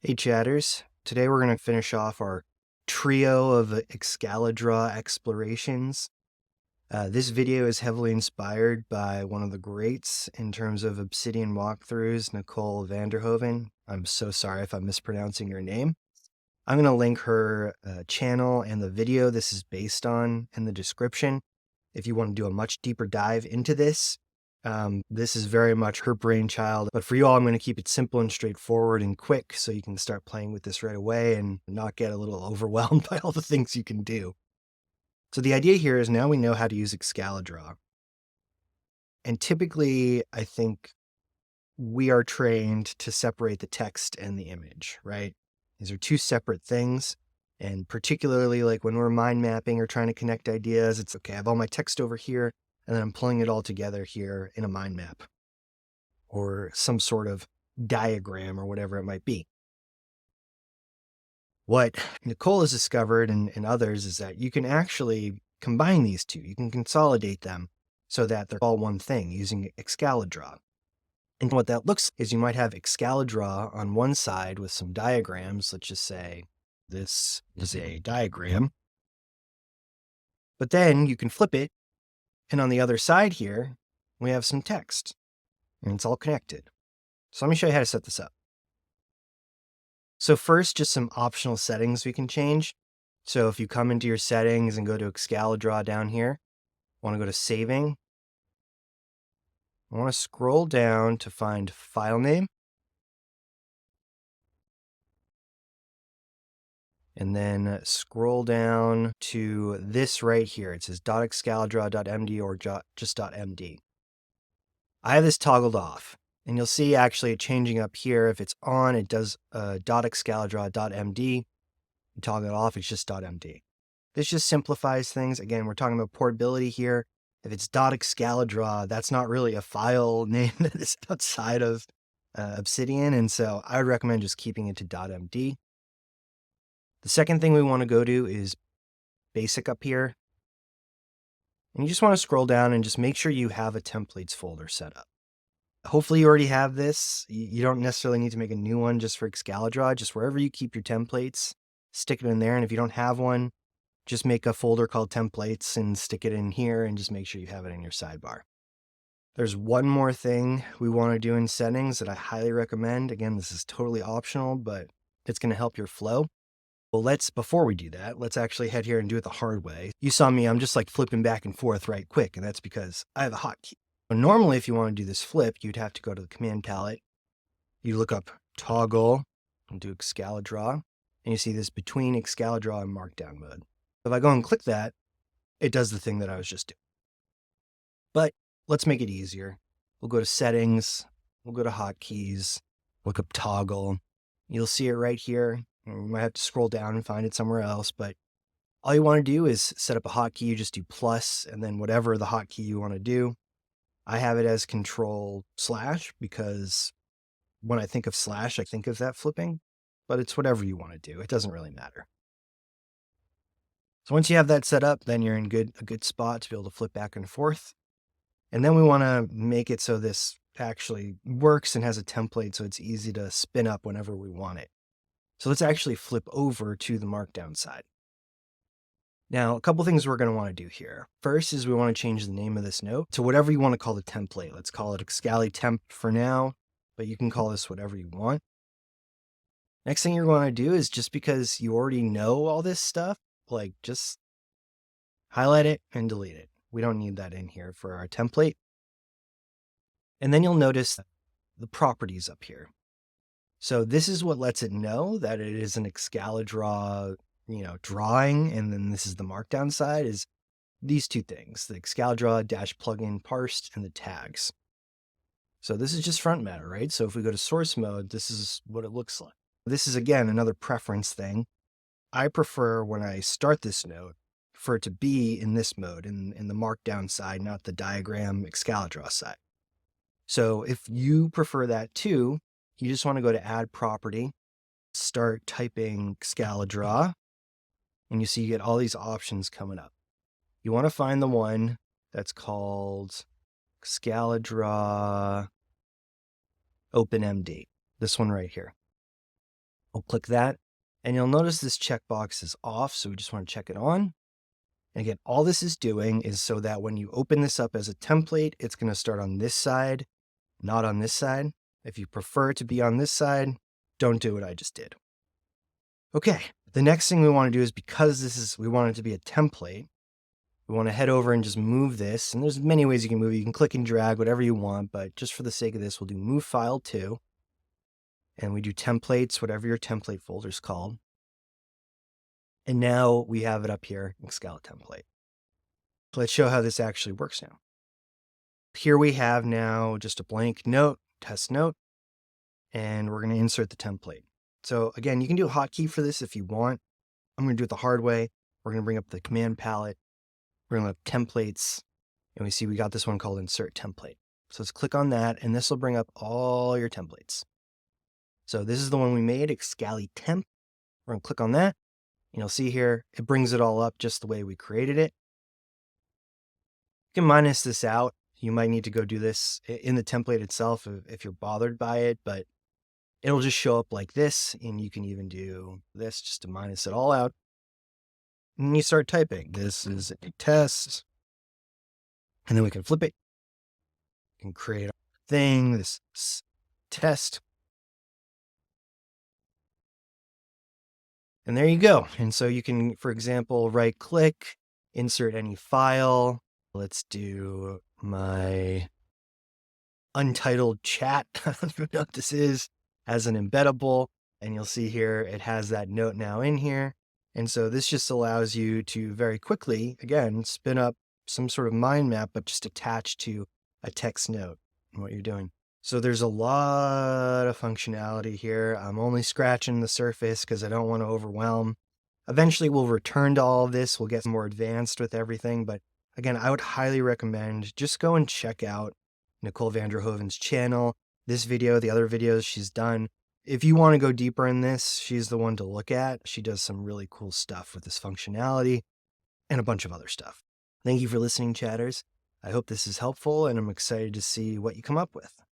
Hey chatters, today we're going to finish off our trio of Excalidraw explorations. This video is heavily inspired by one of the greats in terms of Obsidian walkthroughs, Nicole Vanderhoven. I'm so sorry if I'm mispronouncing your name. I'm going to link her channel and the video this is based on in the description. If you want to do a much deeper dive into this, this is very much her brainchild, but for you all, I'm going to keep it simple and straightforward and quick so you can start playing with this right away and not get a little overwhelmed by all the things you can do. So the idea here is now we know how to use Excalidraw. And typically, I think we are trained to separate the text and the image, right? These are two separate things. And particularly like when we're mind mapping or trying to connect ideas, it's okay, I have all my text over here, and then I'm pulling it all together here in a mind map or some sort of diagram or whatever it might be. What Nicole has discovered and others is that you can actually combine these two. You can consolidate them so that they're all one thing using Excalidraw. And what that looks like is you might have Excalidraw on one side with some diagrams. Let's just say this is a diagram. But then you can flip it, and on the other side here, we have some text, and it's all connected. So let me show you how to set this up. So first, just some optional settings we can change. So if you come into your settings and go to Excalidraw down here, I want to go to saving. I want to scroll down to find file name. And then scroll down to this right here. It says .excalidraw.md or just .md. I have this toggled off, and you'll see actually it changing up here. If it's on, it does .excalidraw.md. You toggle it off, it's just .md. This just simplifies things. Again, we're talking about portability here. If it's .excalidraw, that's not really a file name that is outside of Obsidian, and so I would recommend just keeping it to .md. The second thing we want to go to is basic up here. And you just want to scroll down and just make sure you have a templates folder set up. Hopefully you already have this. You don't necessarily need to make a new one just for Excalidraw. Just wherever you keep your templates, stick it in there. And if you don't have one, just make a folder called templates and stick it in here and just make sure you have it in your sidebar. There's one more thing we want to do in settings that I highly recommend. Again, this is totally optional, but it's going to help your flow. Well, before we do that, let's actually head here and do it the hard way. You saw me, I'm just like flipping back and forth right quick, and that's because I have a hotkey. Normally, if you want to do this flip, you'd have to go to the command palette. You look up toggle and do Excalidraw, and you see this between Excalidraw and Markdown mode. If I go and click that, it does the thing that I was just doing. But let's make it easier. We'll go to settings, we'll go to hotkeys, look up toggle. You'll see it right here. You might have to scroll down and find it somewhere else, but all you want to do is set up a hotkey. You just do plus, and then whatever the hotkey you want to do. I have it as Control/ because when I think of slash, I think of that flipping, but it's whatever you want to do. It doesn't really matter. So once you have that set up, then you're in a good spot to be able to flip back and forth. And then we want to make it so this actually works and has a template so it's easy to spin up whenever we want it. So let's actually flip over to the Markdown side. Now, a couple things we're going to want to do here. First is we want to change the name of this note to whatever you want to call the template. Let's call it ExcaliTemp for now, but you can call this whatever you want. Next thing you're going to do is, just because you already know all this stuff, like just highlight it and delete it. We don't need that in here for our template. And then you'll notice the properties up here. So this is what lets it know that it is an Excalidraw, drawing. And then this is the Markdown side, is these two things, the Excalidraw -plugin parsed and the tags. So this is just front matter, right? So if we go to source mode, this is what it looks like. This is, again, another preference thing. I prefer when I start this node for it to be in this mode, in the Markdown side, not the diagram Excalidraw side. So if you prefer that too, you just want to go to add property, start typing Excalidraw, and you see you get all these options coming up. You want to find the one that's called Excalidraw OpenMD, this one right here. We'll click that, and you'll notice this checkbox is off, so we just want to check it on. And again, all this is doing is so that when you open this up as a template, it's going to start on this side, not on this side. If you prefer it to be on this side, don't do what I just did. Okay, the next thing we want to do is, because we want it to be a template, we want to head over and just move this. And there's many ways you can move it. You can click and drag, whatever you want, but just for the sake of this, we'll do move file to. And we do templates, whatever your template folder is called. And now we have it up here, ExcaliTemplate. So let's show how this actually works now. Here we have now just a blank note, test note, and we're going to insert the template. So again, you can do a hotkey for this if you want. I'm going to do it the hard way. We're going to bring up the command palette. We're going to have templates, and we see we got this one called insert template. So let's click on that, and this will bring up all your templates. So this is the one we made, ExcaliTemp. We're going to click on that, and you'll see here, it brings it all up just the way we created it. You can minus this out. You might need to go do this in the template itself if you're bothered by it, but it'll just show up like this, and you can even do this just to minus it all out. And you start typing, this is a test, and then we can flip it. You can create a thing, this is test. And there you go. And so you can, for example, right click, insert any file. Let's do my untitled chat. I don't know what this is, as an embeddable. And you'll see here, it has that note now in here. And so this just allows you to very quickly, again, spin up some sort of mind map, but just attached to a text note and what you're doing. So there's a lot of functionality here. I'm only scratching the surface because I don't want to overwhelm. Eventually we'll return to all of this. We'll get more advanced with everything. But again, I would highly recommend just go and check out Nicole van der Hoeven's channel, this video, the other videos she's done. If you want to go deeper in this, she's the one to look at. She does some really cool stuff with this functionality and a bunch of other stuff. Thank you for listening, chatters. I hope this is helpful, and I'm excited to see what you come up with.